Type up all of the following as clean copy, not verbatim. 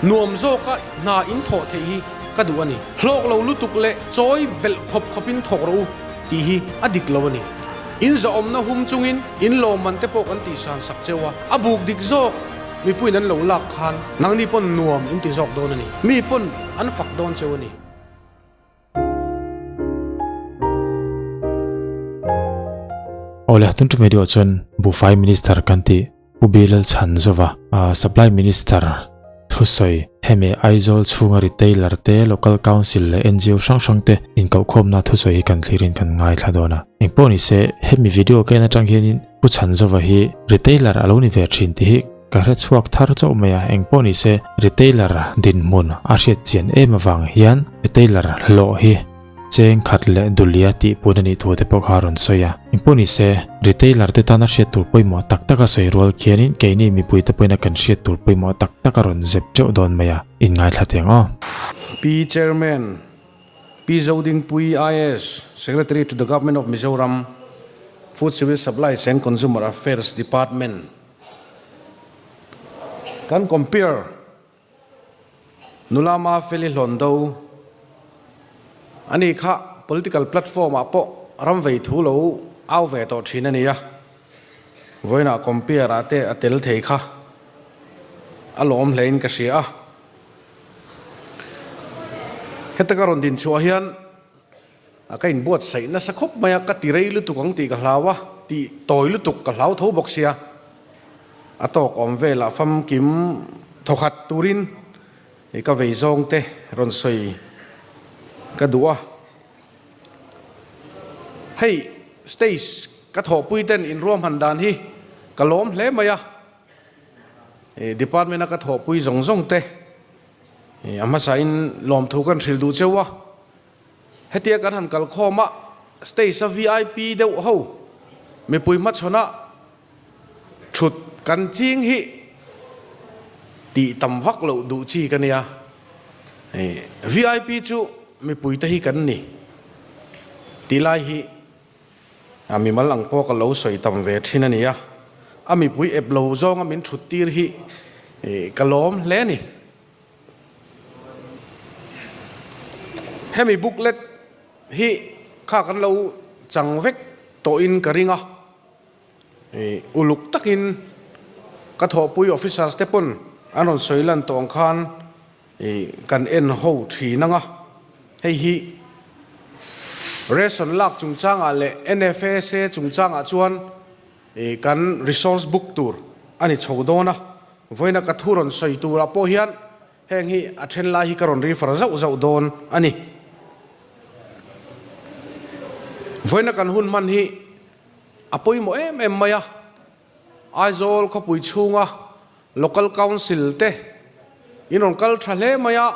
นวมโซกะนาอินโถเทฮีก็ดูอันนี้โลกเราลุตุกเละจอยเบลขบินถกรูตีฮีอดิกลาวนี่อินจะอมนะหุ่มจุงอินโลมันเตปกันตีสานสักเจวะอบุกดิกโซกมีปุ่นนั้นหลงหลักคันนังนี่ปนนวมอินติจอกโดนนี่มีปนอันฝักโดนเจวนี่โอเลตุนทุเมดิโอจนบุไฟมินิสเตอร์กันตีบุบิลล์ชันโซวาsupply minister ทุสอยเฮเมไอโซลชูงาริเตลร์เต local council และ NGO ช่างเตอินเขาคมนาทุสอยกันคลีรินกันง่ายทาโดนะอิงปอนิเซเฮมีวิดีโอแกนจังเฮนินผู้ชันโซวาฮีริเตลร์อลูนิเวอร์ชินติฮิกระเรศวกทาร์โจเมียอิงปอนิเซริเตลร์ดินมุนอาเชียเจียนมาวังยันริเตลร์โลฮีเจงขัดเละดุลียติปูนันตัวเตปกฮารุนสอยอิงปอนิเซริเตลร์เตตานาเชียตุลปอยหมอตักตะกสอยรัวเคียนินเกนี่มีปุยเตปอยนักกันเชียตุลปอยหมอตักตะกรุนเจ็บเจ้าโดนเมียอินง่ายทัดเองอ๋อปีเชอร์แมนปีโจดิงปุย IS Secretary to the Government of Mizoram Food Civil Supplies and Consumer Affairs Department กัน compare นุลามาเฟลิลอนโดอันนี้ค่ะ political platform อ่ะปะรำไว้ทูโลเอาไว้ต่อชินันนี่ยะไว้น่ะ compare อาเตอเตลเทค่ะอารมณ์เลนกระเสียเฮตการอนดินชัวเฮียนก็อินบวชใส่น่าสักคบมายากติเรยลุตุกังตีกับลาวะตีต่อยลุตุกกับลาวทูบกเสียอตอกอมเวลาฟัมกิมทขัดตูรินก็เวซองเตรอนสอยก็ดูว่าให้สเตย์ก็ถอปุยเต้นอินร่วมหันดานที่กะล้มเละมายาดีพาร์ตเมนต์ก็ถอปุยซงเตอามาใส่ลมถูกกันสิลดูเจ้าวะให้เทียกันหันกัลข้อมาสเตย์ VIP เดียวเขาไม่ปุยมัดชนะชุดกันจริงฮิตีตำวักเราดูชีกันเนี่ย VIP จูไม่ปุยตะฮิกันนี่ตีไลฮิมีมาหลังพอกันเราใส่ตำเวทีนั่นเนี่ยมีปุยเอฟเราจองมีชุดตีฮิกะล้มเละนี่ให้มีบุ๊กเล็ตที่ข้ากันเราจังเวกโตอินกระริงอ่ะอุลุกตักินกระทบปุยออฟฟิศสเตปนอันนั้นสวยลันตองคานกันเอ็นโฮทีนังอ่ะให้ฮีเรสอนลักจุงจ้างอะไร NFSA จุงจ้างจวนกัน resource book tour อันนี้ชาวโดนะไว้นักกระทุรนสวยตัวละโพเฮียนแห่งฮีอัจฉริยะฮีกรอนรีฟร์เจ้าโดนอันนี้ไว้นักการหุ่นมันฮีอปุยโมมายาไอโซลขปุยชุงะ local council เตอินอนกัลทะเลมายา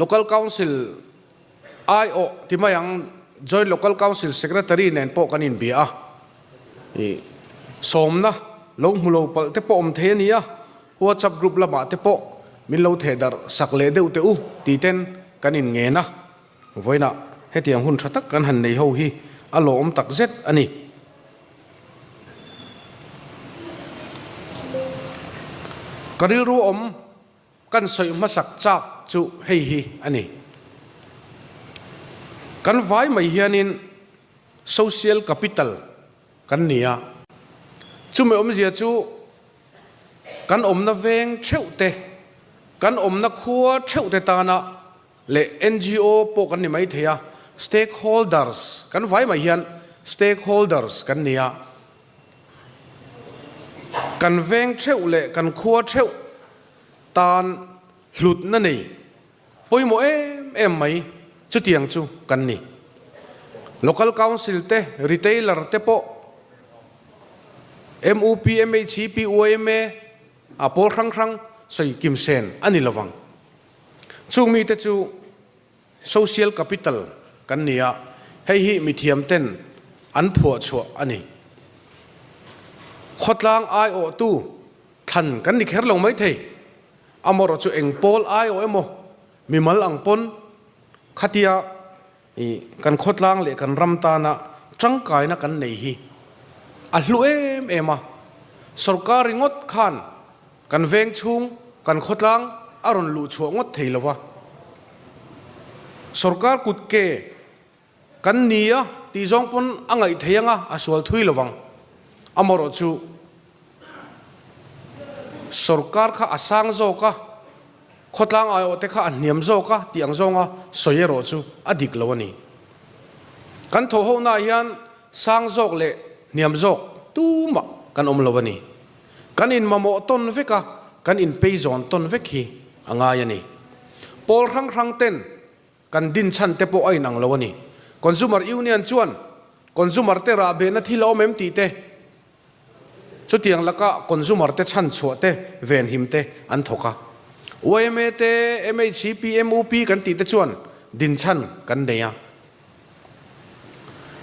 local council ไอโอที่มายัง joint local council secretary เน้นปกันอินเบียสมนะลงมุโลปเตปอมเทนียหัวจับกรุ๊ปละบาเตปมินเราเทดาร์สักเลเดอุเตอุตีเต้นกันอินเงนะไว้นะให้ที่ยังหุ่นชัดกันหันในหูฮีอารมณ์ตักเจ็ดอันนี้ก็ได้รู้กันสวยมาสักจากจุเฮีฮีอันนี้กันไว้ไม่เฮียนิน social capital กันเนี่ยจุไม่เสียจูกันน่ะเวงเช่าเตกันน่ะขัวเช่าเตตานะเละ NGO พวกกันนี่ไม่เทียstakeholders กันไว้ไม่เฮียน stakeholders กันเนี่ยกันเวงเช่าเละกันขัวเช่าตานหลุดนั่นนี่ปุยโมไม่จุดยังจูกันนี่ local council เต retailer เตปMOP MHP OMA พอครั้งใส่กิมเซนอันนี้ระวังช่วงมีแต่จู social capital กันเนี่ยให้ฮิมีเทียมเต้นอันผัวชัวอันนี้ขดลางไอโอตู้ทันกันนี่แค่ลงไม่เทอมรจูเองโพลไอโอเอโมมีมัลอังปนขัดยากันขดลางเลยกันรำตานะจังกายนะกันไหนฮีอัลลุมาสรการิงดขันกันเวงชุงกันขดลาง aron lu chuak ngot theilowa sarkar kutke kan nia ti zong pon angai theyanga aswal thui lowang amoro chu sarkar kha asang zo ka khotlang ayo te kha aniam zo ka tiang zonga soyero chu adik lowani kan tho ho na hian sang zok le niam zok tu ma kan om lowani kan in mamo ton veka kan in peizon ton vekhi anga yani pol rang rang ten kan din chan te po ai nang lowani consumer union chuan consumer te ra be na thilo mem ti te chu tiang laka consumer te chan chho te ven him te an thoka OMA te MHCP MOP kan ti te chuan din chan kan neya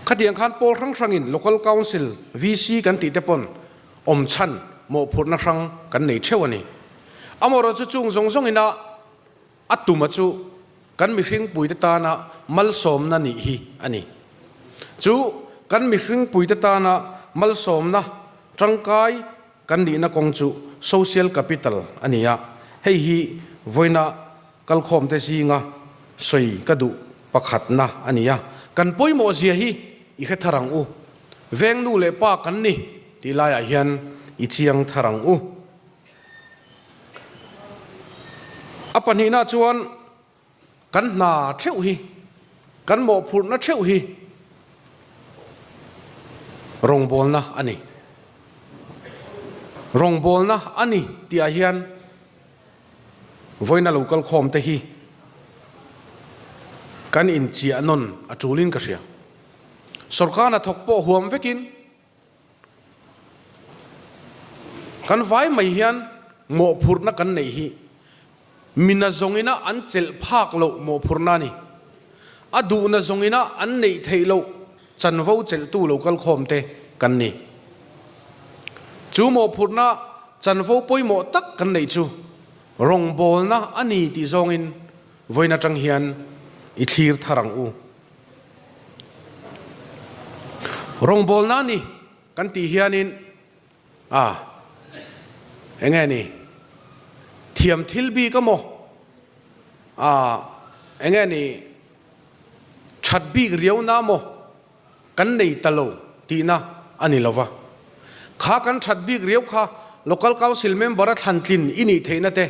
khatiang khan pol rang rangin local council VC kan ti te pon om chan mo phur na rang kan nei thewani amoro chu chung zong zong ina atuma chu kan mi hring pui te ta na mal som na ni hi ani chu kan mi hring pui te ta na mal som na trangkai kan ni na kong chu social capital ania hei hi voina kal khom te singa soi kadu pakhat na ania kan poimo zia hi i khe tharang u veng nu le pa kan ni ti la ya hian i chiang tharang u apani na chuan kan na theu hi kan mo phur na theu hi rong bol na ani rong bol na ani ti a hian voina local khom te hi kan in chi anon atulin ka ria sarkar na thokpo huam vekin kan vai mai hian mo phur na kan nei hi mina zongina an chel phak lo mo phurna ni adu na zongina an nei theilo chanvo chel tu local khom te kan ni chu mo phurna chanvo poimo tak kan nei chu rong bol na ani ti zongin voina tang hian i thir tharang u rong bol na ni kan ti hianin enge ni thiam thilbi ka mo enge ni thatbi riau na mo kan nei talo ti na ani lova kha kan thatbi riau kha local council member a thantlin ini theina te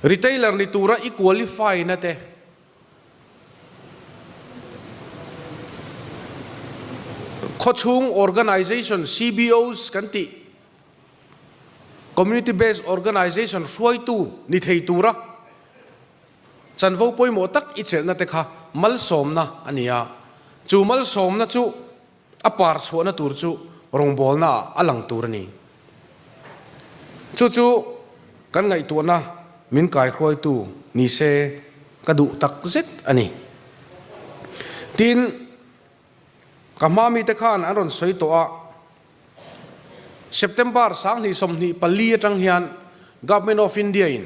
retailer ni tura i qualify na te khochung organization CBOs kan ti community based organization suai tu ni thei tura chanvo poimo tak i chel na te kha mal som na ania chu mal som na chu apar chho na tur chu rong bol na alang tur ni chu kan ngai tu na min kai khoi tu ni se kadu tak zet ani tin kamami te khan aron soi to a September sang ni som ni pali atang hian government of India in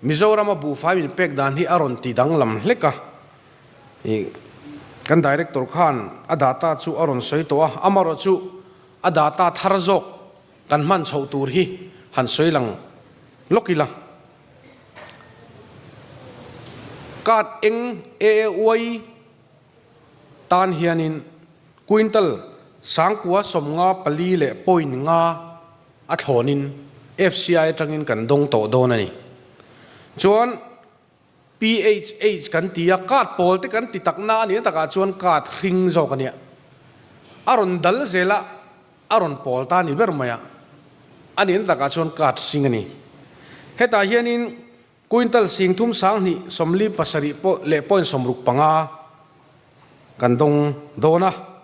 Mizoram bu fai in pek dan hi aron ti dang lam hleka kan director khan adata chu aron soi to a amaro chu adata tharzok kan man chho tur hi han soi lang lokila kat eng oi tan hianin quintal sangkua somnga pali le point nga athonin FCI tangin kan dong to do na ni chuan PHH kan tia kat pol te kan ti takna ni taka chuan kat hring zo kan ya aron dal zela aron pol ta ni bermaya anin taka chuan kat sing ani heta hianin quintal singthum sang ni somli pasari po le point somruk panga kan dong dona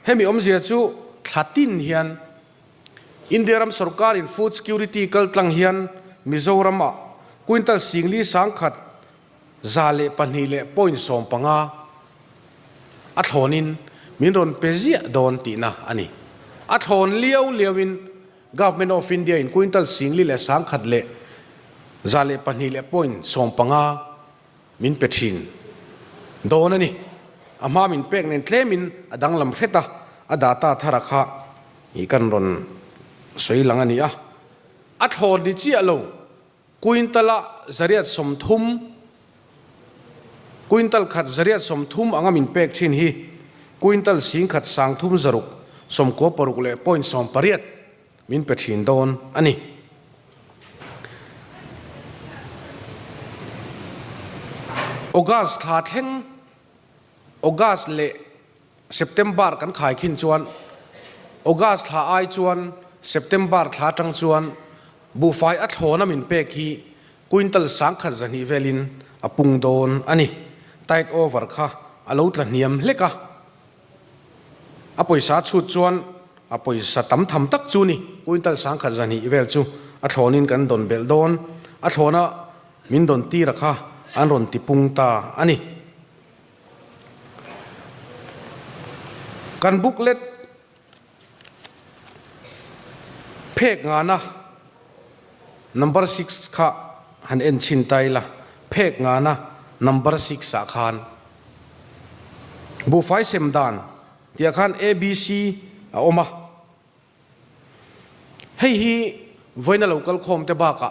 hemi omzia chu thatin hian indiaram sarkar in food security kaltlang hian Mizoram a quintal singli sangkhat zale panhile point som panga athonin minron pezia don tina ani athon liawin government of India in quintal singli le sangkhat le zale panhile point som panga min pethin don ani ama min pek nen tlemin adang lam hreta adata tharakha i kan ron soi langania athon di chi alo กุอินตัลจริยสมทุมกุอินตัลขัดจริยสมทุมอ่างมินเป็กชินฮีกุอินตัลสิงขัดสังทุมจรุกสมกัวปรุกเล่ปอยน์สมปริยัดมินเป็ดชินโดนอันนี้ออกัสท่าเทงออกัสเล่เซปเทมเบอร์กันขายขินจวนออกัสท่าไอจวนเซปเทมเบอร์ท่าจังจวนบูไฟอัดโหนมินเปกีกุอินตัลสังขัดจันฮิเวลินอปุงโดนอันนี้ไทโอเวอร์ค่ะอลูตละเนียมเล็กะอปอยสาชุดจวนอปอยสตัมทำตักจูนี่กุอินตัลสังขัดจันฮิเวลจูอัดโหนินกันโดนเบลโดนอัดโหนะมินโดนตีระค่ะอันรอนติปุงตาอันนี้กันบุกเล็ดเพกงานะnumber 6ค่ะหันเอ็นชินไตละเพกงานะ number 6อาคารบุไฟเซมดานที่อาคาร ABC ออกมาให้ฮีไว้ในโลกาลคอมเตบากะ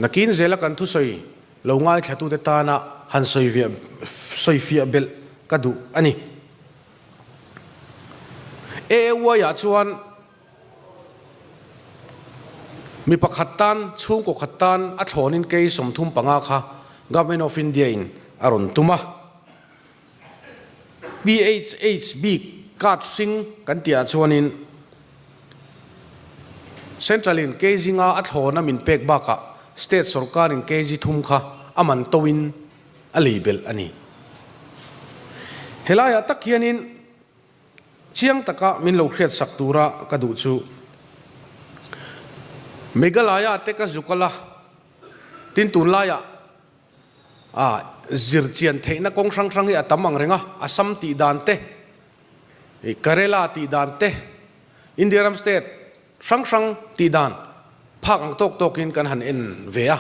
นักกินเจลกันทุสอยเราง่ายแค่ตัวเดตานะหันสอยฟียเบลกระดูอันนี้ว่ายาชวนมีประคัตตันช่วงกขัตตันอัฐอนินเกยสมทุมปังอาค่ะ Government of India อินอรุณตุมา BHHB กัดสิงกันที่อาชวนิน Central อินเกยจิงอาอัฐอนามินเป็กบักะ State สุรการอินเกยจิทุมค่ะอามันโตวินอลีเบลอันนี้เฮลายาตักเฮียนินเชียงตะกะมินโลเครียดสักตูระกระดูจูเมฆลายาเตกจุกละตินตุนลายาจิรเจียนเทนักองสังสังฮีอัตมังเริงอาสัมตีดานเตเคเรลาตีดานเตอินเดียรัมสเตทสังสังตีดานภาคอังตกอินกันหันเอ็นเวีย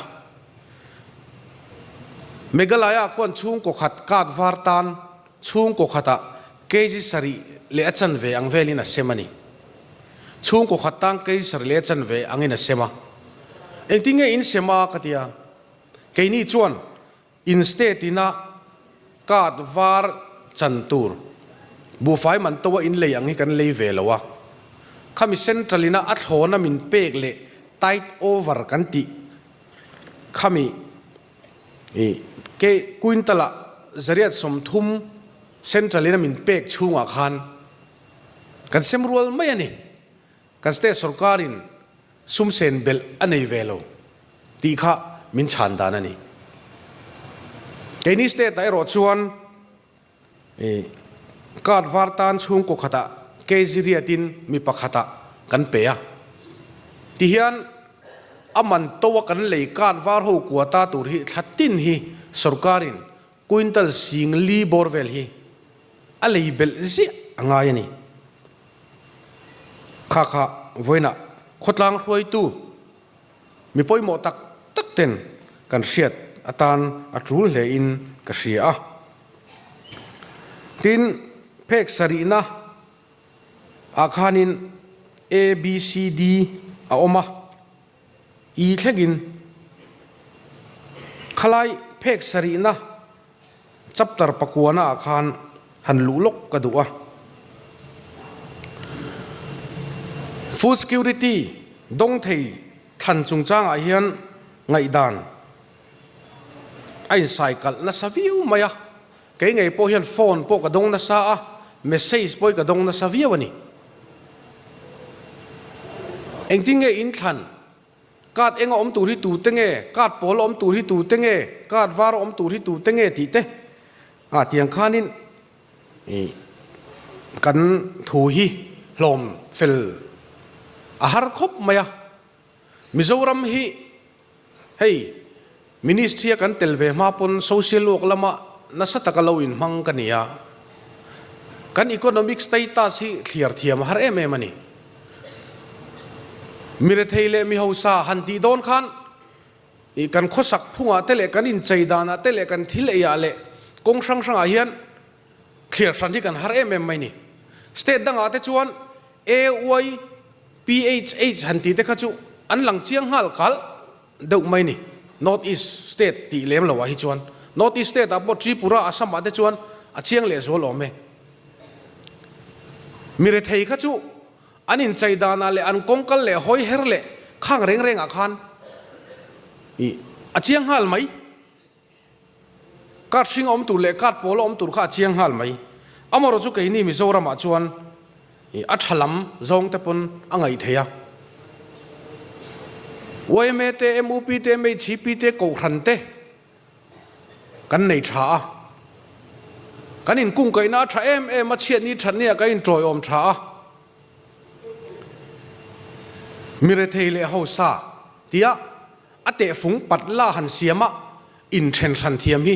เมฆลายาควนชุ่งกขัดกาดวาร์ตันชุ่งกขัดเกจิสรีเลอจันเวอังเวลินัสเซมานีช่วงก็ขัดตั้งเกยสร์เลจันเวอังอินเสมาเองทิ้งอินเสมากัตยาเกยนี่ชวนอินสเตตินะกาดวาร์จันตูร์บูไฟมันตัวอินเลยอังฮิกันเลยเวลวะข้ามีเซนทรัลินะอัดโหนามินเปกเลไตต์โอเวอร์กันติข้ามีเกยกุอินตละจริยสมทุมเซนทรัลินะมินเปกช่วงอาคารกันเซมรัวไม่ยันนี่กันสเตสุรการินซุมเซนเบลอันนี้เวลตีข้ามินชันดานันนี่เกนิสเตตไอรอชวนการวาร์ตันช่วงกุขตะเกจิริยตินมีปะขตะกันเปียที่เฮียนอามันตัวกันเลยการวาร์หูกัวตาตุรีทัดตินฮีสุรการินกุอินตัลสิงลีบอร์เวลฮีอะไรเบลซิง่ายนี่ข้าวันน่ะขดลังรวยตู้มีปอยหมอตักเต็นกันเสียดอาตานอัตรูเลอินกษียตินเพกสรีนะอาคานิน A B C D อาอมาอีเทกินขลายเพกสรีนะจับตรปกวนาอาคารหันลุลกกระดูกFood security ดงเททันจุงจ้างอาเฮียนไงดานไอ้สายกัลนัสวิวมาอะเก่งไงพอเฮียนโฟนพวกกระดงนัสอาเมสเซจพวกกระดงนัสวิววันนี้เองทิ้งไงอินทันกาดเองอมตูที่ตูเตงเงกาดโปลอมตูที่ตูเตงเงกาดวารอมตูที่ตูเตงเงทีเตเตียงข้านินกันถูฮีลมเฟลอาหารครบไหมอะมิโซรัมฮีเฮ้ยมินิสทรีกันเตลเวมาปนโซเชียลโลกละมานัสตะกะลาวินมังกันเนี่ยกันอีโคโนมิกสไตตัสฮีเคลียร์เทียมหาเอเมมันนี่มิเรเทเลมิฮาวซาฮันตีโดนขันอีกันข้อสักพุ่งอ่ะเตเลกันอินใจดานะเตเลกันทิเลยาเลกงสังอาเฮียนเคลียร์สันที่กันหาเอเมมันนี่สเตตดังอาเตจวนเอวPHH ฮันตีเด็กขจูอันหลังเชียงฮัลคัล เด็กไม่นี่ North East State ตีเลี้ยมเราว่าฮิจวน North East State อ่ะบททริปุระอาสัมมาเดจวนอาเชียงเลสโซลอมเมมีเรทัยข้าจูอันนี้ใจดานาเลอันกงกันเลหอยเฮร์เลข้างเร่งอาคารอาเชียงฮัลไหมการชิงอมตุเลการโปลอมตุข้าอาเชียงฮัลไหมอามารจุกนี่มิโซรามาจวนอัชลัมจงเตปนอังไงเทียวัยเมเตเอ็มอูพีเตไม่ชีพีเตโกขันเตกันในชากันอินกุ้งไก่น่าชาเอ็มมาเชียนี่ฉันเนี่ยกันอินจอยอมชามิเรเทเลเฮาซาเตียอเตฟุงปัดล่าหันเสียมะอินเทนชันเทียมฮี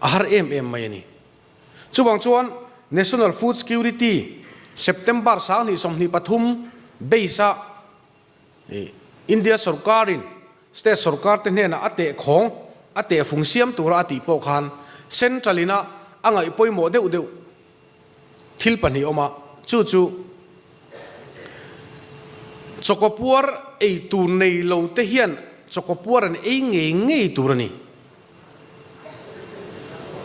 อาหารไม่นี่จุบังชวน National Food Security September สางนี่สมนิปทุมเบซ่าอินเดียสุรการินสเตทสุรการเทนเนนะอเตะของอเตะฟุงเสียมตัวอติปกฮันเซนทรัลินะอ่างไอปอยโมเดลทิลปันฮิออกมาจู่จกปัวร์ไอตูในโลเทียนจกปัวร์ไอเงยตัวนี้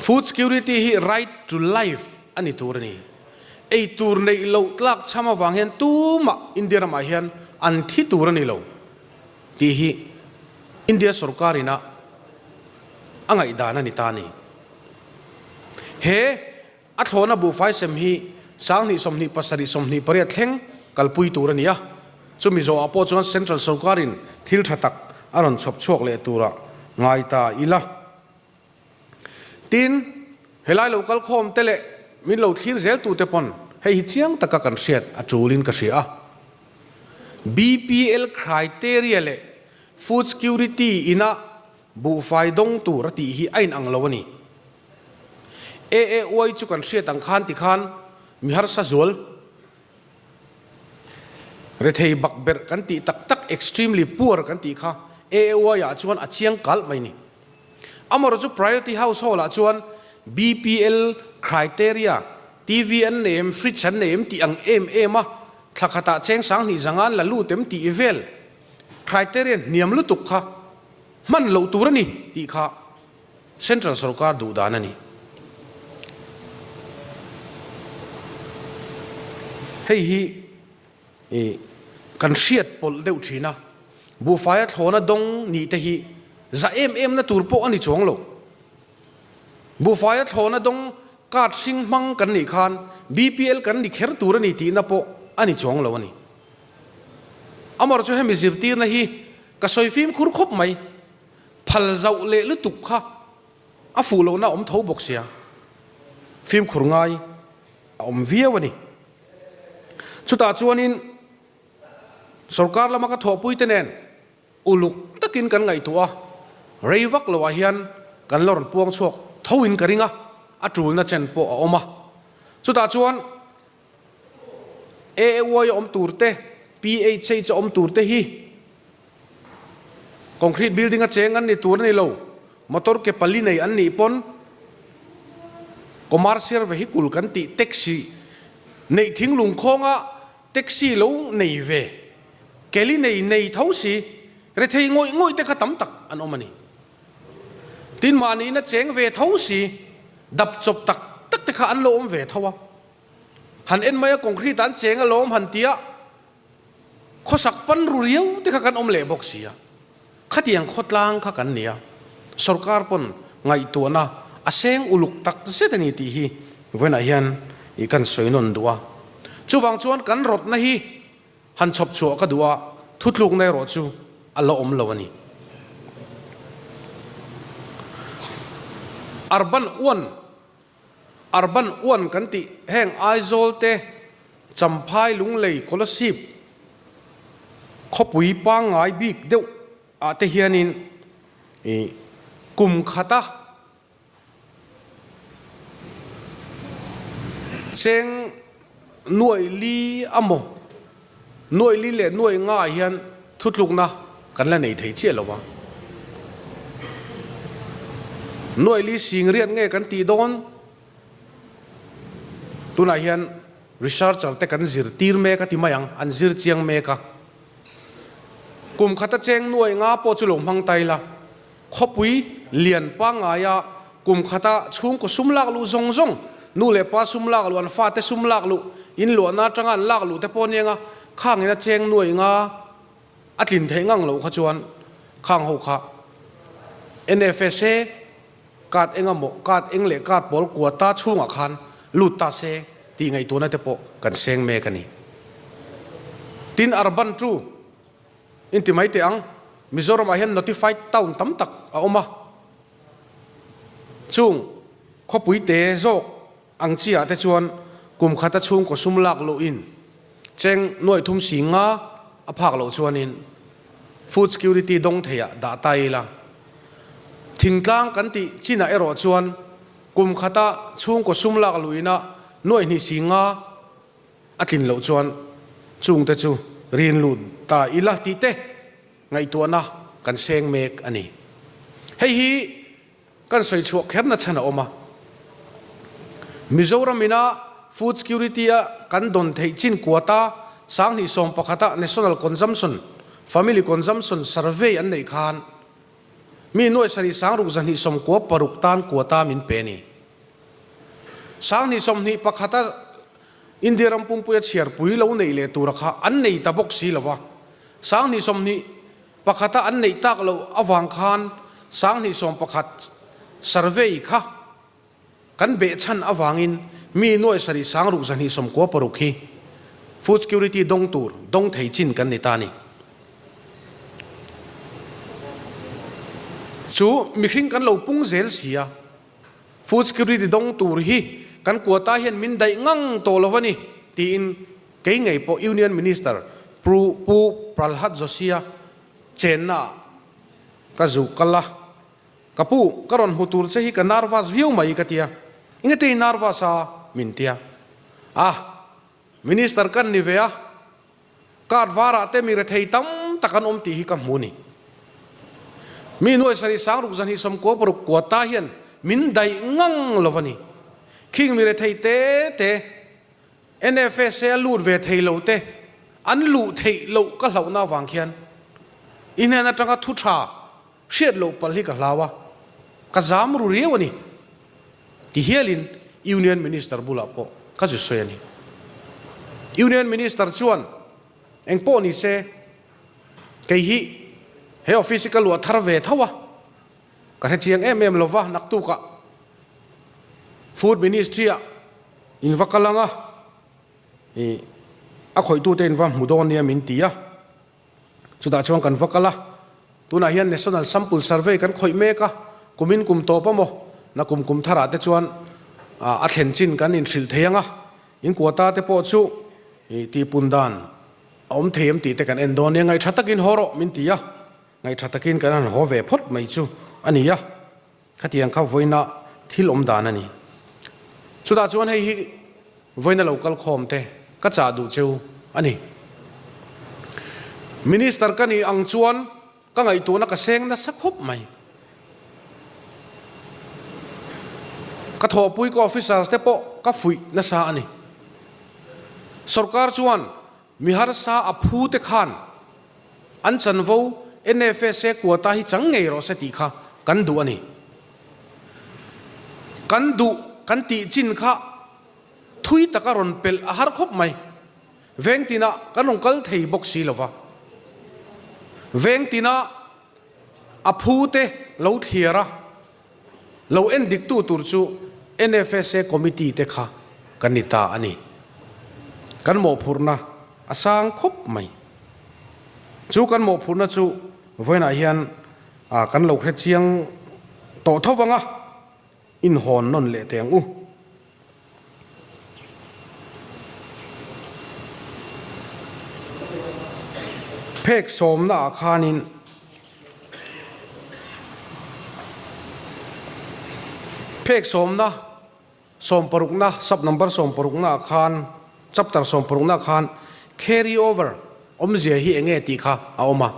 Food security hi right to life อันนี้ตัวนี้ไอตัวในโลตลักชามาวังเห็นตัวมาอินเดียมาเห็นอันที่ตัวนี้โลที่ฮิอินเดียสุรการินะอ่างไอดานันนิตานีเฮอัฐโนบุไฟเซมฮีสางนิสมนิปัสริสมนิปริยเทงกัลปุยตัวนี้จุมิโซอาโปจวนเซ็นทรัลสุรการินทิลทัตักอารอนชบชวกเลตัวละไงตาอีละตีนเฮลัยโลกัลคอมเตเลมินโลทีร์เซลตูเตปอนให้ฮิเชียงตะกะกันเสียดอจูลินกะเสีย BPL criteria เล food security อินะบุไฟดงตูรติฮิไอน์อังลาวนีอวยจุกันเสียตังคันติคันมิฮาร์ซาซัวลเรทเฮบักเบอร์กันติตัก extremely poor กันติค่ะอวยอาจวนอาเชียงกัลไม่นี่อามารจุ priority household อาจวน BPL criteria TVN name Fritz name ติอังมะทักษะเชิงสังหิจังอันละลู่เต็มตีเวล criteria เนียมลุตุกค่ะมันลู่ตัวนี่ตีค่ะ central สุรการดูดานันนี่ให้ฮีกันเชียดปลเดือดชีนะบุฟายทอนะดงนี่แต่ฮีจะนะตูร์ปอันนี้จวงโลบุฟายทอนะดงกาดสิงมังกันนี่คาน BPL กันนี่เขรตูร์นี่ตีนะปออันนี้จวงโลวันนี้อามารจุให้มิจิรตีนะฮีกสอยฟิล์มคุรคบไหมพัลเจ้าเละลุตุกค่ะอาฟูโลนะอมท้าบกเสียฟิล์มคุรง่ายอมเวียวันนี้ชุดตาจวนินสุรการละมักทอปุยเตนอุลุกตะกินกันไงตัวเรวักละวะเฮียนกันหลอนปวงชกทวินกริงะอาจูนนะเชนปออมาชุดตาจวนวอยอมตูร์เต PH จะอมตูร์เตฮีคอนกรีตบิลดิ้งเจงอันนี้ตัวนี้โลมอเตอร์เก็บปลีในอันนี้ปนคอมเมอร์เชียลเวฮิคูลกันติแท็กซี่ในทิ้งลุงคงอ่ะแท็กซี่ลงในเวเกลีในเท่าสิเรทัยงอยแต่ขัดตั้มตักอันอมันนี่ตินมานี่นะเจงเวเท่าสิดับจบตักแต่ขัดอันโลมเวเท่าหันเอ็นไม่คอนกรีตอันเจงอโลมหันเตียข้อสักปันรู้เรียวแต่ขัดกันอมเล่บอกเสียขัดยังขดล้างขัดกันเนี่ยสุรการปนไงตัวน่ะอาเซงอุลุกตักเสด็จนี่ตีฮีเวนัยยันอีกันสวยนนดัวจูบางชวนกันรถนะฮีหันชบชัวก็ดัวทุดลูกในรถจูอัลลอฮ์ลวันนี้อาร์บันอ้วนกันติแห่งไอโซลเตจำพายลุงเลยคนละสิบขบุยปังไอบิกเดียวอาเตเฮียนินกุมขัดเซงหน่วยลีอโมหน่วยลีเล่หน่วยง่ายเฮียนทุดลุกนะกันแล้วในไทยเชี่ยหรอวะหน่วยลีสิงเรียนไงกันตีโดนตุนายเฮียนรีชาร์จแต่กันซิร์ตีร์เมกะที่มายังอันซิร์เจียงเมกะ กุมขัดเจงหน่วยงาปอจุลงพังไตละขบุยเลียนปังอายะกุมขัดช่วงก็ซุ่มลักลุซงซงนู่นเลยป้าซุ่มลักลุอันฟ้าเตซุ่มลักลุอินหลวนน่าจังอันลักลุแต่ปนยังอ่ะข้างนี้เจงหน่วยงาอัดลินเทงังลุขจวนข้างหูขะ NFSA กาดเองอ่ะโมกาดเองเล็กกาดบอลกัวตาช่วงอ่ะคันลุตตาเซตีไงตัวนั้นแต่ปอกันเซงเมกันนี่ตินอาร์บันจูอินติไม่เตียงมิโซรามเห็น notify ต้าตั้มตักเอามาช่วงขบุยเตะโจกอังเชียแต่ชวนกลุ่มขัดช่วงก็ซุ่มลักโลอินเจงหน่วยทุ่มสิงห์อภาคโลชวนิน food security ดงเทียด่าไตละทิ้งกลางกันติจีน่าเอรอชวนกลุ่มขัดช่วงก็ซุ่มลักโลอินะหน่วยนิสิงห์อักินโลชวนช่วงแต่ชูเรียนรู้ตาอิละติเตไงตัวนะกันเซงเมกอันนี้ให้ฮีกันใส่ชัวแค่นั้นชนะออกมามิโซรามินะ food security กันโดนเทจินกัวตาสังนิสมปะขัด national consumption family consumption survey อันไหนขานมีหน่วยสริสังรุกจันนิสมกัวปรุกตานกัวตามินเปนีสังนิสมนี่ปะขัดอินเดียรัมปุ่มปุยเชียร์ปุยเล่าในเลตุระค่ะอันไหนตะบกสีละวะสังนิสมนี่ปะขัดอันไหนตักเราอวังคานสังนิสมปะขัด survey ค่ะกันเบชันอวังอินมีหน่วยสริสังรุกจันนิสมกัวปรุกฮี food security ดงตูร์ดงเทจินกันในตานี่ชูมีขิงกันเราปุ่งเซลเซีย food security ดงตูร์ฮีกันกัวตาเห็นมินได้งังโตลวันนี้ตีอินเก่งไงพอ union minister ปูปรัลฮัดโจเซียเจนน่ะก็จุกละกับปูกรอนหูตูร์เซฮิกันนารวาสวิวมาอีกทีอ่ะอิงเตยนารวาสามินเตียminister กันนิเวียกาดวาระเตมีระเทยตั้มตะกันอมตีฮิกัมมูนีมีหน่วยสริสังรุกจันฮิสมกัวปรุกกัวตาเห็นมินได้งังลวันนี้คิงมีระเทยเต NFS ลูดเวทเทยโลเตอันลูเทยโลก็เหล่าหน้าวังเขียนอินเนนัจังกทุชาเชียดโลปลฮิกลาวะก็จามรุเรียวนี่ที่เฮลิน Union Minister บุลาโปก็จะสวยนี่ Union Minister ชวนเอ็งโปนี่เซเกฮิเฮออฟฟิศก็ลัวทาร์เวทวะก็ให้เชียงลวะนักตุกะ Food Ministry อินวักลังคอยตัวเต็นว่ามุดอนเนี่ยมินตีสุดาช่วงกันวักละตัวนั้นเห็น National Sample Survey กันคอยเมกะกุมินกุมโตปะโมนักกุมทาราเตชวนอัดเห็นจินกันอินสิลเทียงอินกัวตาเตปอชูตีปุนดานอมเทียมตีแต่กันเอ็นโดนยังไงชัตตะกินฮอร์มินตีไงชัตตะกินกันฮอเวพดไม่ชูอันนี้ขัดยังเข้าไว้นะที่ลมดานันนี่สุดาชวนให้ไว้ใน local com เตก็จะดูเจ้าอันนี้ minister กันนี่อังชวนก็ไงตัวนักเซงนะสักคบไหมก็ทอปุยก็ official เตปอก็ฟุยนะซาอันนี้สุรการชวนมีฮาร์ซาอภูเตขันอันฉันว่า NFS กัวตาฮิจังไงรอสติค่ะกันดูอันนี้กันดูกันตีจินค่ะทุยตะการอนเปลอาหารครบไหมเวงตินะกันลงกัลเทยบกสีลวะเวงตินะอภูเตเลาเทียระเลาเอ็นดิกตูตุรจู NFS คอมมิตี้เตค่ะกันนิตาอันนี้กันโมพูร์นะอาสังคบไหมจูกันโมพูร์นะจูเว้นอาเฮียนกันเราแค่เชียงโตเท่าวังอินหอนนนเละเตียงเพกสมนะอาคานินเพกสมนะสมปรุกนะซับนัมเบอร์สมปรุกนะอาคารจับตัดสมปรุกนะอาคาร carry over อมเสียฮีเองเอติค่ะเอามา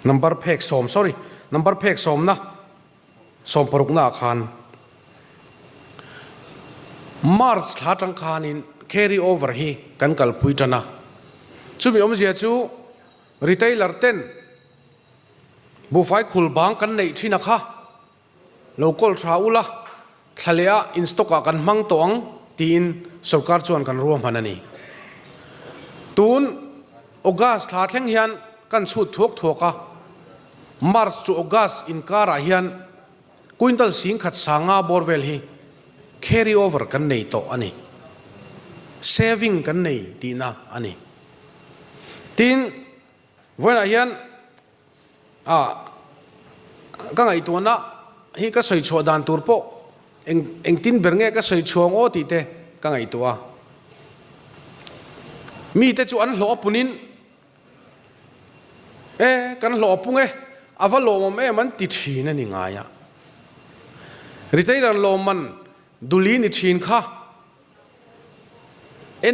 number เพกสม sorry number เพกสมนะสมปรุกนะอาคารMarch ท้าจังคานิน carry over ฮีกันกัลพุยจันนะจูมีอมเสียจู retailer เต้น บุไฟขุลบางกันในที่นะคะโลกอลทราอุละทะเลอะอินสต็อกกันมังตองตีนสุรการชวนกันรวมพันนี่ตูนออกัสทาเทงเฮียนกันสุดทุกทุกะมาร์ชจูออกัสอินการาเฮียนกุนตัลสิงขัดสางาบอร์เวลฮี carry over กันในโตอันนี้ saving กันในตีน่ะอันนี้ตีนวันอาเฮียนก็ไงตัวน่ะฮีก็ใส่ชัวดานตัวโปเอ็งตีนเบรเงก็ใส่ชัวงโอตีเตก็ไงตัวมีแต่จวนหล่อปุ่นินกันหล่อปุ่งอาวาโลมันติดชีนั่นยังไงอะริเตอร์โลมันดูลีนิชินค่ะ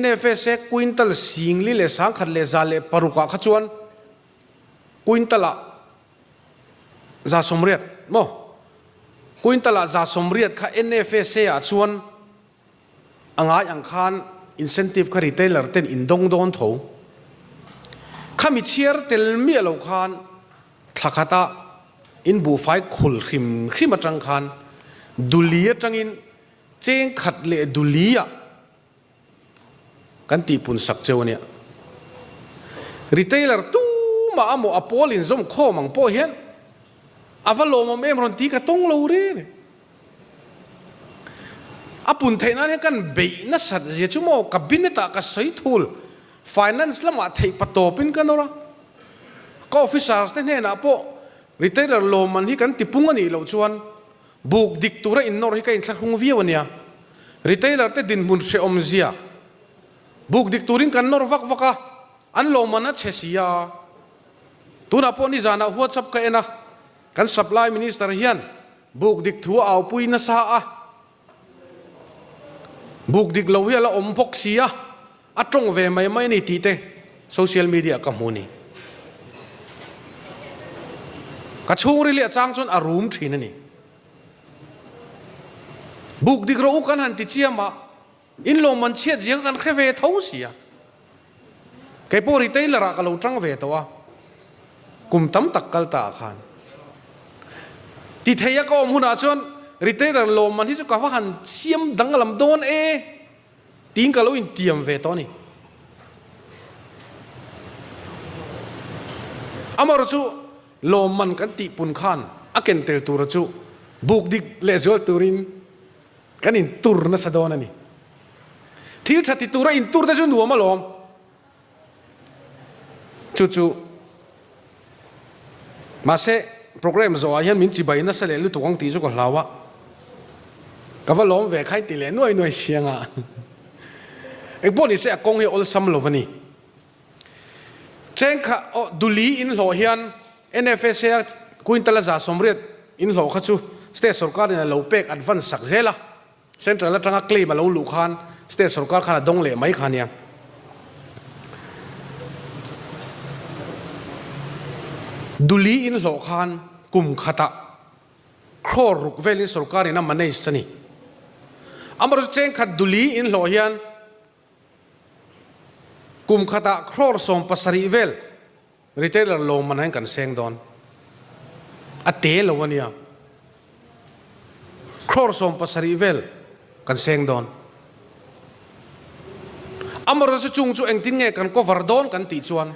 NFS กุอินตัลสิงลิเลสังขัดเลซาเลปารุกะขจวนกุอินตัลซาสมเรียดโมกุอินตัลซาสมเรียดค่ะ NFS อาชวนอ่างอังคารincentive ค่ะ retailer เต็นอินดงโดนถูข้ามีเชียร์เตลมีอโลคานทักตาอินบูไฟขุลขิมจังคานดุลีจังอินเจงขัดเลดุลีอะกันตีปุ่นสักเจ้าเนี่ย retailer ตู้มาอโมอโปลินซอมข้อมังโปเห็นอาวาโลมเอ็มรันตีกระตงเราเร่อปุ่นเทนั้นกันเบยนัสเจชุโมกับบินตากระใสทูล finance ละมาเทปโตปินกันนระก็ officers เนี่ยนะพอ retailer โลมันที่กันติปุ่งกันนี่เราชวนบุกดิกตัวอินนอร์ที่กันสักหงวิวเนี่ย retailer เตดินมุนเชอมเซียบุกดิกตัวริงกันนอร์วักอันโลมันนัดเชียตัวน่ะพอนี่จานะหัวซับกันนะกัน supply minister เฮียนบุกดิกทัวเอาปุยนัสอาบุกดิกเราเฮียละอมพกเสียอัตรงเวไม่นี่ตีเตโซเชียลมีเดียกับมูนี่กระชูริเลียจางจนอารมณ์ทีนั่นนี่บุกดิกเราอุกันหันติเชียมาอินโลมันเชียดเสียงกันแค่เวทเอาเสียแกปอริเตยละรักเราจังเวตัวกุมตั้มตักกัลตาขานติเทียก็อมหุนอาชนริเตอร์โลมันที่จะกล่าวว่าหันเชี่ยมดังลำโดนตีนกับเราอินเตียมเวตอนี่อามารจูโลมันกันติปุนขานอาเกนเตลตูรจูบุกดิกเลสโอตูรินกันอินตูร์นัสดอนันนี่ที่ชัดติตูระอินตูร์ได้จนหัวมาลอมจู่มาเซ่โปรแกรมโซอายันมินจิบายนัสเลลุตุกังตีจุกลาวะก็ว่าล้อมเวกให้ตีเลน่วยเสียงอ่ะเอ็กพวกนี้เสียกงเฮอลซัมโลวันนี้เจงค่ะดุลีอินโลเฮียน NFS กุอินตลาซาสมเรียดอินโลขัดจูสเตทสุรการเนี่ยเราเป็กอัดฟันสักเซล่ะเซ็นทรัลจังกลีมาเราลูกขานสเตทสุรการขนาดดงเล่ไม่ขานเนี่ยดุลีอินโลขานกุมขตะครอรุกเวลินสุรการเนี่ยมันในสนีอามรเจงขัดดุลีอินโลเฮียนกุมขตะครอส่งปัสริเวลริเทลโลมันให้กันเซงดอนอเตลวันนี้ครอส่งปัสริเวลกันเซงดอนอามรจะจุงจูเองทิ้งเงกันก็วาร์ดอนกันติจวน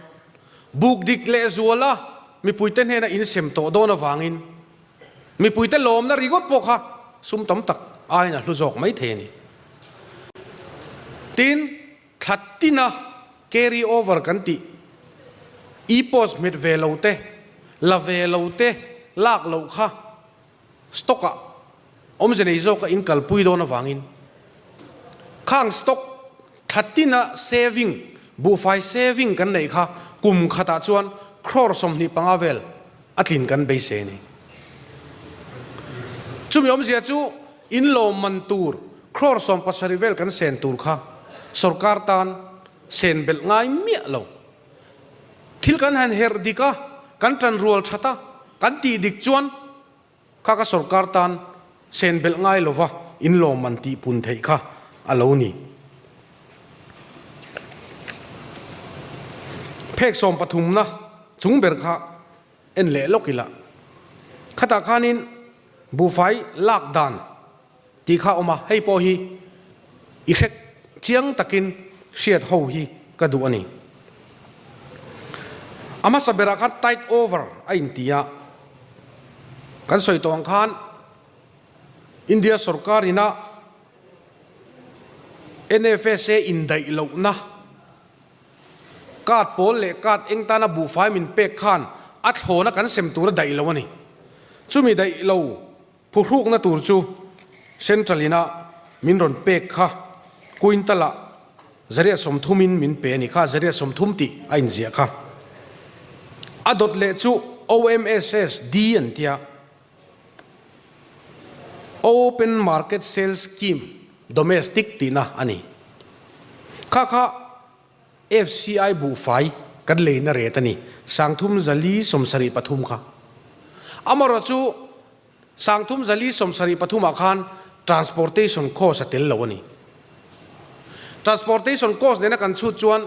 บุกดิกเลซัวละมีปุยเต้นเฮนะอินเซมโตโดนวางินมีปุยเต้นลมนะริกอตปกฮะซุ่มตั้มตักไอ้นะลุจอกไม่เทนี่ตินขัดตินะ carry over กันติอีโพสเมดเวลเตลาเวลเตลากเลวค่ะสต็อกอะอมเจเนโซก็อินกัลปุยโดนวางินข้างสต็อกขัดตินะ saving บูไฟ saving กันไหนค่ะกุมขัดจวนครอสมนิปังอาเวลอัดลินกันไปเซนี่จุ่มยอมเสียจูอินโลมันตูร์ครอสมปัสริเวลกันเซนตูร์ค่ะสุรการตันเซนเบลง่ายเมียเราทิลกันหันเฮร์ดิกะกันจันรัวชัตากันตีดิกจวนข้าก็สุรการตันเซนเบลง่ายโลวะอินโลมันตีปุนเทค่ะอโลนี่เพกสมปฐุมนะจุงเบรค่ะเอ็นเล่ลกิละ ขตาขานินบุไฟลากดันตีข้าออกมาให้พอฮีอีกแค่เชียงตะกินเสียดหูฮีก็ดูอันนี้อามาสับเบรักไตต์โอเวอร์ไอ้อินเดียกันสวยตัวอังคารอินเดียสุรการินะ NFSA อินไดโลนะกาดโพลเล่กาดเองตานาบุไฟมินเป็กขานอัดโหนักันเซมตัวไดโลวนี่จูมีไดโลผู้รูกนะตัวจูเซนทรัลินะมินรอนเป็กค่ะกุอินตละจริยสมทุมินมินเปนี่ค่ะจริยสมทุมติไอ้เสียค่ะอดดเลจู OMSS ดีอันเดีย Open Market Sales Scheme Domestic ตีนะอันนี้ค่ะ FCI บุไฟกันเลยนะเรตันนี่สังทุมจลีสมสรีปทุมค่ะอามารจูสังทุมจลีสมสรีปทุมอาคาร transportation cost เตลลวนี่ transportation cost เนี่ยนะกันชุดจวน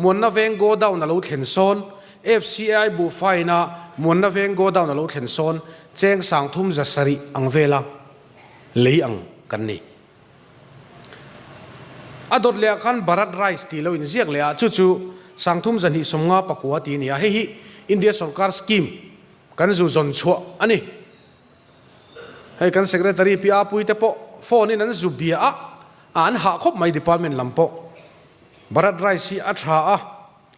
มวนนาเวงโกดาวน์นาลูเข็นโซน FCI บุไฟนะมวนนาเวงโกดาวน์นาลูเข็นโซนแจ้งสังทุมจะสรีอังเวลาเลยอังกันนี่อดดเลียขันบารัดไรส์ตีเราอินเสียกเลียจู่ๆสังทุมจันทิสมงาปะกัวตีนี่เฮ้ยอินเดียสุรการสกีมกันจู่จนชัวอันนี้ให้กันเซกเรตารีพีอาปุยเตปโฟนี่นั้นจู่เบียอันหาคบไม่ดีพาร์ตเมนต์ลำปบารัดไรส์อัฐา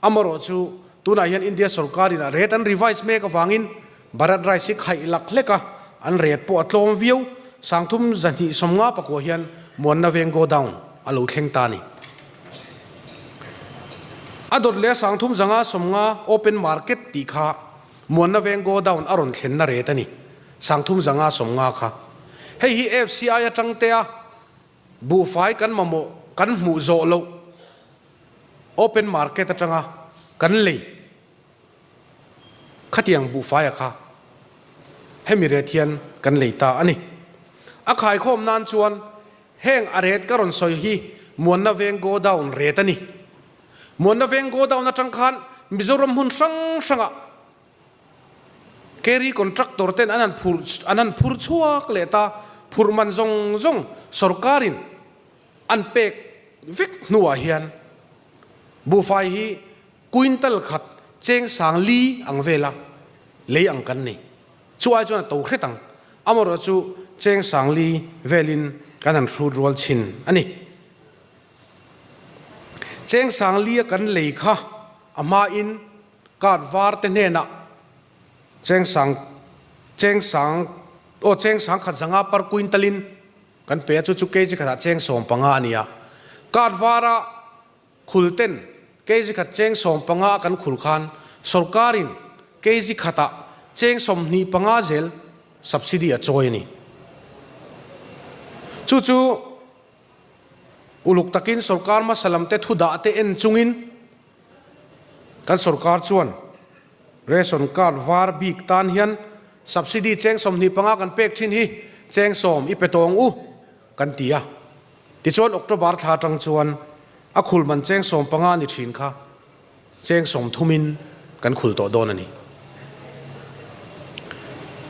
อามารจู่ตัวนายอินเดียสุรการินะเรตันรีไวส์เมกฟังอินบารัดไรส์ไข่หลักเล็กอันเรตปวดลมวิวสังทุมจันทิสมงาปะกัวเฮียนมวนนาเวงโกดาวน์อาลูเข่งตานีอดดเลี้ยสังทุมจังอาสมงาโอเปนมาร์เก็ตตีข้ามวนนาเวงโกดาวน์อรุณเข่นนาเรตันีสังทุมจังอาสมงาค่ะเฮ้ย FCI จังเตียบูไฟกันมาโมกันหมู่โจโลโอเปนมาร์เก็ตจังอากันเลยขัดยังบูไฟอะค่ะให้มีเรเทียนกันเลยตาอันนี้อาขายข้อมนานชวนแห้งอาเรตกรอนสอยฮีมวนนาเวงโกดาวน์เรตันีมวนนาเวงโกดาวน์นัดจังคันมิโซรัมหุ่นสังอะเครีคอนแทรคตอร์เต็นอันนั้นพูดชัวกเลตาพูดมันจงสุรการินอันเป็กวิกนัวเฮียนบูไฟฮีกุอินตัลขัดเจงสังลีอังเวลาเลยอังกันนี่ช่วยจนตัวขึ้นตังอามารจูเจงสังลีเวลินกันนั้นรูดรัวชินอันนี้เจงสังลีกันเลยค่ะอามาอินกาดวาร์เตเนนะเจงสังขัดสังอาปาร์กุอินตลินกันเปียจุเกจิขัดเจงสมปังอานี่กาดวาระขุลเต็นเกจิขัดเจงสมปังอากันขุลขานสุรการินเกจิขัดเจงสมนีปังอาเจล subsidy จอยนี่จู่อุลุกตะกินสุรการมาสลัมเตทุดาเตเอ็นจุงินกันสุรการชวนเรสอนการวาร์บิกตานเฮียน subsidy เจงสมนีปังอากันเป็กชินฮีเจงสมอีเปตองกันตียติชวนออกตบาร์ทาจังชวนอคุลมันเจงสมปังอานิชินค่ะเจงสมทุมินกันขุลโตโดนนี่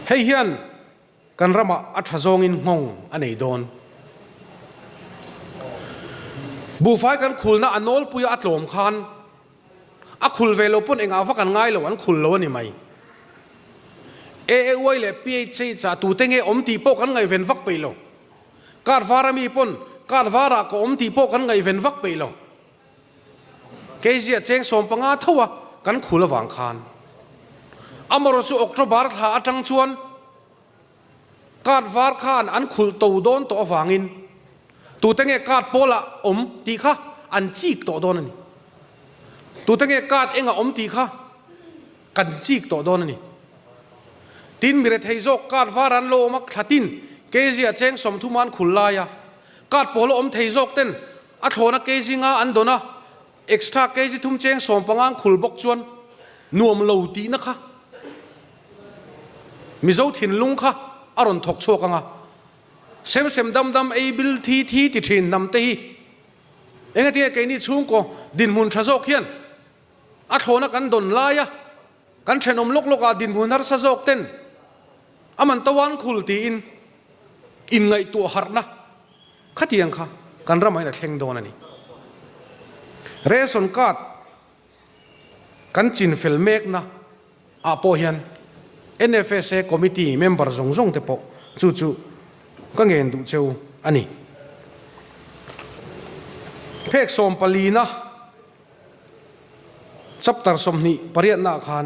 ให้เฮียนกันรำอัฐจงอินงงอันนี้โดนบูไฟกันขุลนะอันโนลปุยอัตโลมคานอักขุลเวลปุ่นเองอาฟักันง่ายเลยวันขุลแล้วนี่ไหมไว้เลยพีเอชจ่าตูเตงอมตีโปกันไงเว้นฟักไปแล้วการฟารามีปุ่นการฟาราก็อมตีโปกันไงเว้นฟักไปแล้วเกจิเจงสมปังอาทัวกันขุลวางคานอามารสุออกตบาร์ทาจังชวนการฟาร์คานอันขุลตูโดนตัววางอินตูเตงการโปละอมตีค่ะอันจีกตัวโดนนี่ตูเตงการเองอมตีค่ะกันจีกตัวโดนนี่ตินมีเรทไฮโซการฟารันโลมักทัดินเกจิเจงสมทุมันขุลลายการโปละอมไฮโซเต้นอัฐโนเกจิงาอันโดนะเอ็กซ์ตร้าเกจิทุ่มเจงสมปังอังขุลบกชวนนวมโลตีนะคะมิโซถินลุงค่ะอารมณ์ถกโชกังเซมดำเอบิลทีติถินนำเตฮีเองที่ไอ้นี่ชุ่งก็ดินมุนชะโจกเฮียนอัฐโนกันดนลายกันเชนอมลกดินมุนฮาร์ชะโจกเต้น aman tawan khul ti in ngai tu har na khatiang kha kan ramai na thleng don ani ration card kan chin fel mek na apo hian NFSA committee member zong te po chu ka ngen du cheu ani phek som palina chapter somni pariat na khan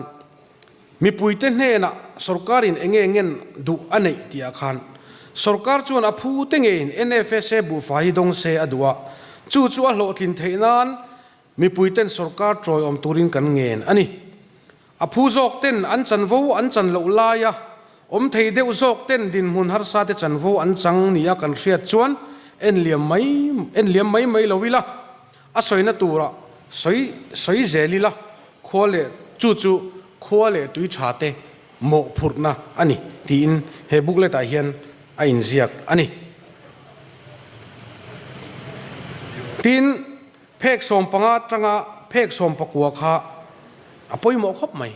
mi puite hne na sarkarin engen du anei tia khan sarkar chuan a phu te ngein NFSA bu fai dong se adua chu a hlo thlin theinan mi puiten sarkar troi om turin kan ngen ani a phu zok ten an chan vo an chan lo laia om thei deuh zok ten din mun har sa te chan vo an chang nia kan hriat chuan en liam mai lovila a soina tura soi zelila khole chu khole tui chate mo phurna ani tin he booklet a hian a in ziak ani tin phek som panga tanga phek som pakua kha apoi mo khop mai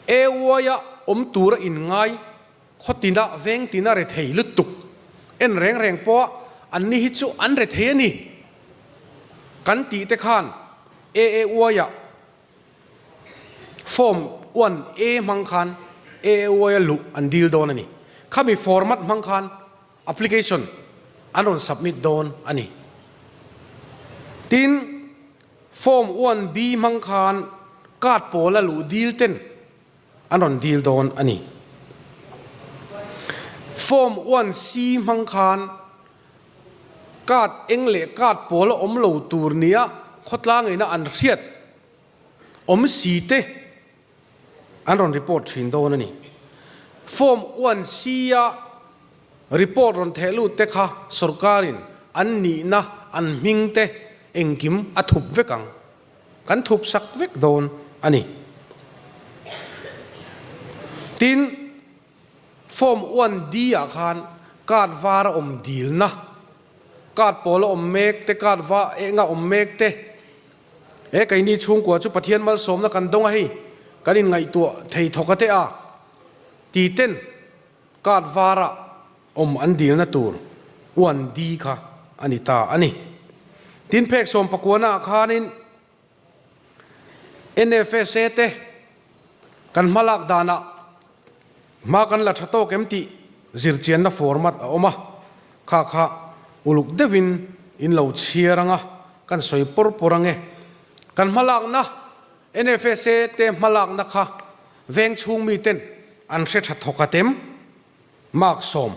e woya om tura in ngai khotina veng tina re thei lutuk en reng po an ni hi chu an re thei ni kan ti te khan e woya form 1A mang khan e woya lu an deal don ani khami format mang khan application anon submit don ani tin form 1B mang khan card pola lu deal ten anon deal don ani form 1C mang khan card engle card pola om lo tur nia khotlang ina an riat om si te anon report thin don ani form 1C ya report on thelu te kha sarkarin an ni na an ming te engkim athup vekang kan thup sak vek don ani tin form 1D a khan card var om deal na card polo om mek te card va enga om mek te e kai ni chung ko chu pathian mal som na kan dong a hi kanin ngai tu thei thokate a ti ten card vara om an deal na tur 1D kha ani ta ani tin phek som pakuna khanin NFSA te kan malak dana ma kan la thato kemti zirchian na format a oma kha uluk devin in lo chiaranga kan soi porange kan malak na NFSA te malak na kha veng chung mi ten an hre tha thokatem mak som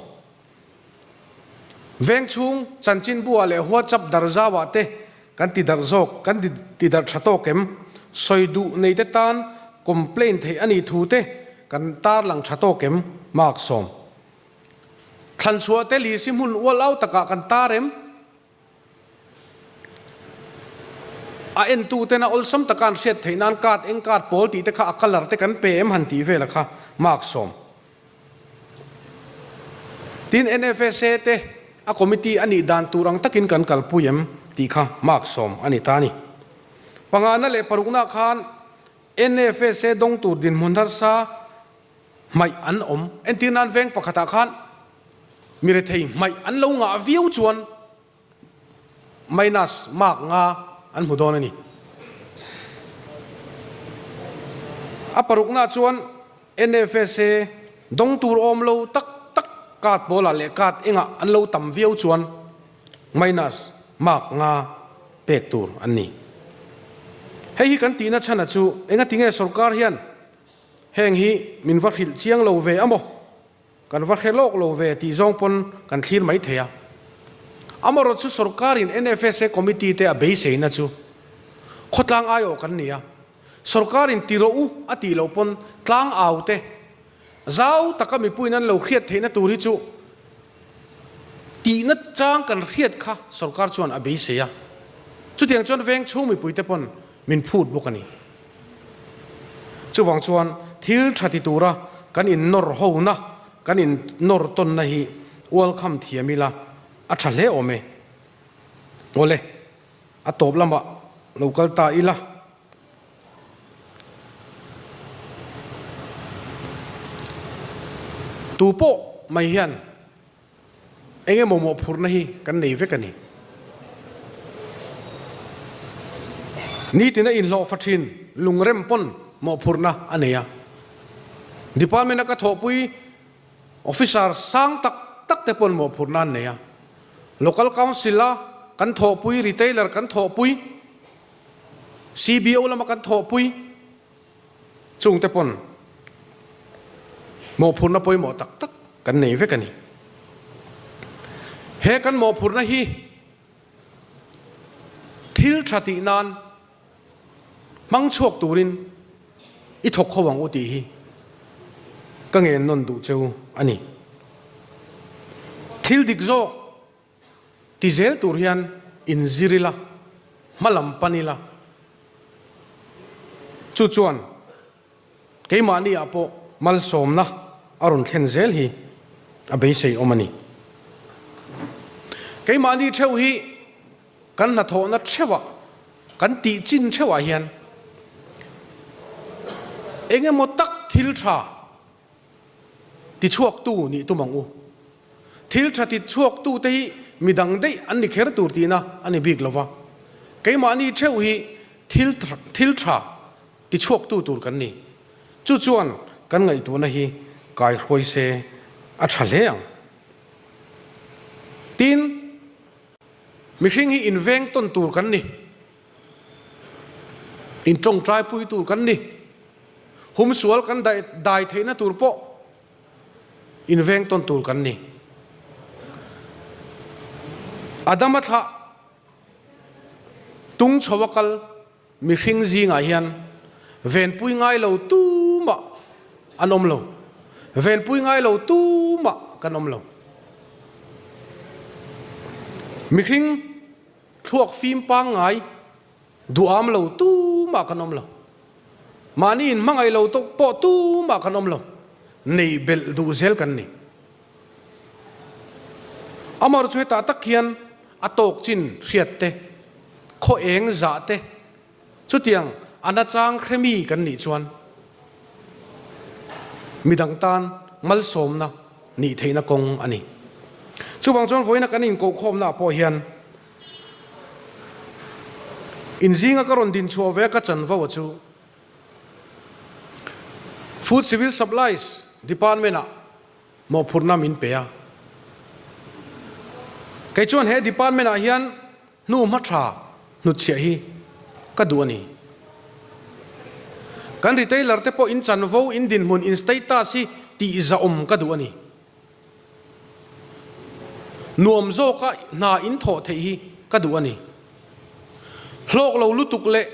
veng chung chanchin bua le WhatsApp darzawa te kan ti darzok kan ti dar thato kem soidu nei te tan complaint thei ani thu te kan tar lang thato kem mak som than chua te li simun wal out taka kan tarem a en tu te na ol sam takan set theinan kat eng kat pol ti te kha akalar te kan pm han ti vela kha mak som tin NFSA te a committee ani dan turang takin kan kalpuyem ti kha mak som ani tani pangana le parukna khan NFSA dong tur din mundar sa mai an om en tinan veng pakhata khan mire thei mai an lo nga view chuan minus mak nga an hudon ani a parukna chuan NFSA dong tur om lo tak kat bola le kat enga an lo tam view chuan minus mak nga pek tur ani hei kan tina chana chu enga tinge sarkar hian heng hi min var hil chiang lo ve amo kan var helok lo ve ti zong pon kan thlir mai theya amaro chu sarkarin NFSA committee te a beise na chu khotlang ayo kan nia sarkarin tiro u ati lo pon tlang autte zau takami puinan lo khiat theina turi chu ti na chang kan khiat kha sarkar chuan a beise ya chu tiang chuan veng chumi puite pon min phut bukani chuwang chuan thil thati tura kan in nor ho na kan in nor ton na hi welcome thiamila a thale ome ole a top lama local ta ila ตูโปไม่เฮียนเองโมโมพูดนะฮีกันนี่เวกันนี่นี่ที่นั่นอินโลฟัชินลุงเร็มปนโมพูดนะอันนี้ดิพาร์ตเมนต์ก็ทบปุยออฟฟิศาร์สังตักเตปนโมพูดนั่นเนี่ยlocal council ละกันทบปุย retailer กันทบปุย CBO ละมากันทบปุยจุงเตปนโมพูดนะปุยโมตักกันนี่เวกันนี่เฮกันโมพูดนะฮีทิลชาตินานมังชวกตูรินอิทกขวังอุติฮีก็เงินนนดูเจ้าอันนี้ทิลดิกโซติเซลตูริยันอินซิริลามาลัมปานิลาจู่จวนเกี่ยมานี่อาโปมัลสมนะอารุณเทนเซลฮีอเบยเซยอมันนี่เกี่ยมานี่เช่าฮีกันนัทโหนัทเชวะกันตีจินเชวะเฮียนเองหมดตักทิลชาที่ชวกตู้นี่ตัวมังอูทิลชาที่ชวกตู้ที่มีดังได้อันนี้เคร์ตูตีนะอันนี้บิ๊กลาวะเกี่ยมานี่เช่าฮีทิลชาที่ชวกตู้ตูกันนี่จู่จวนกันไงตัวนะฮีกายรวยเซอัจฉริยะตีนมีสิ่งที่อินเวงต้นตูกันนี่อินจงใจปุยตูกันนี่หุมสวลกันได้เทนะตูร์โปอินเวงต้นตูกันนี่อาดัมทะตุงชวกลมีสิ่งจีงายันเวนปุยง่ายเราตู้มะอันอมเราเวนปุยง่ายเราตู้มะกันอมเรามีคริงพวกฟิล์มปังไงดูอามเราตู้มาขนมเรามานี่มังไงเราตกปอตู้มาขนมเรานี่เบลดูเซลกันนี่อามาช่วยตาตะเคียนอตกจินเสียดเตข้อเองจ่าเตชุดยังอนาจางเคมีกันนี่ชวนมีดังตานมัลสมนะนี่เทนกงอันนี้ช่วงบางช่วงฝนนักกันอินโกคมนะพอเฮียนอินซิงก็รอนดินชัวเวกจันว่าจู Food Civil Supplies Department อะมอพูดน้ำอินเปียไก่ชวนเฮ Department อะเฮียนนู่มัทรานุเชียฮีก็ดูนี่กันรีเทลเลอร์เตปอินจันว่าอินดินมุนอินสเตตัสที่จะก็ดูนี่นวมโซก็น่าอินโทเทีก็ดูนี่โลกเราลุตุกเละ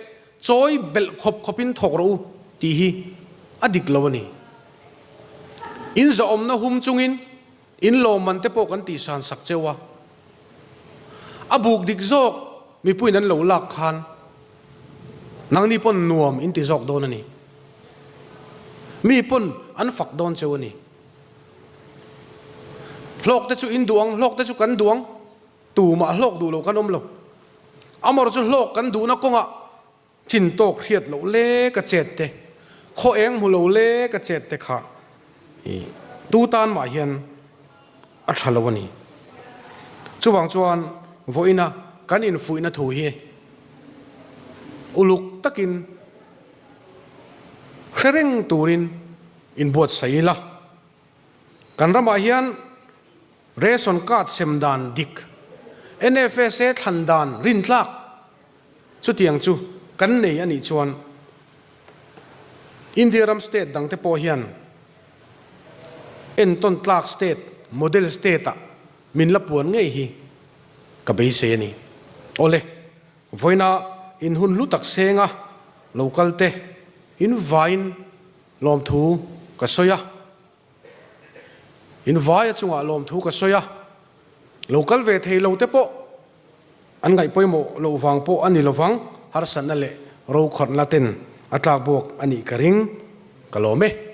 จอยเบลขบอินทอกเราตีฮีอดิกลาวนี่อินจะนะหุมจุงอินโลมันเตปกันตีสานสักเจวะอบุกดิกโซกมีปุ้ยนั้นเหลาลักขันนังนี่ปนนวมอินติจอกโดนนี่มีปนอันฝักโดนเจวนี่โลกแต่ชุอินดวงโลกแต่ชุกันดวงตู่มาโลกดูเรากันอมเราเอามาเราจะโลกกันดูนักกงอ่ะจินโตเครียดเราเล่กระเจ็ดเตะข้อเองหูเราเล่กระเจ็ดเตะค่ะดูตานมาเฮียนอัศลวันนี้จวงจวนวันน่ะกันอินฟุยน่ะถูเฮอุลุกตะกินเคร่งตูรินอินบวชใส่ละกันรำมาเฮียนเรสอนกาดเซมดานดิก NFS ทันดานรินลักชุดยังจูกันนี่อันนี้ชวนอินเดียรัมสเตทดังเตปอเฮียนเอ็นต้นลักสเตทโมเดลสเตทอะมินละปวนไงฮีกับเบสเซนี่โอเลวันน่ะอินหุ่นลุตักเซงะโลคัลเตอินวายน์ลมทูกัสโซยาอินวายน์จังหวะลมทูกัสโซยาlocal ve thei lo te po an ngai poimo lo wang po ani lo wang har san na le ro khot la ten atlak bok ani karing kalome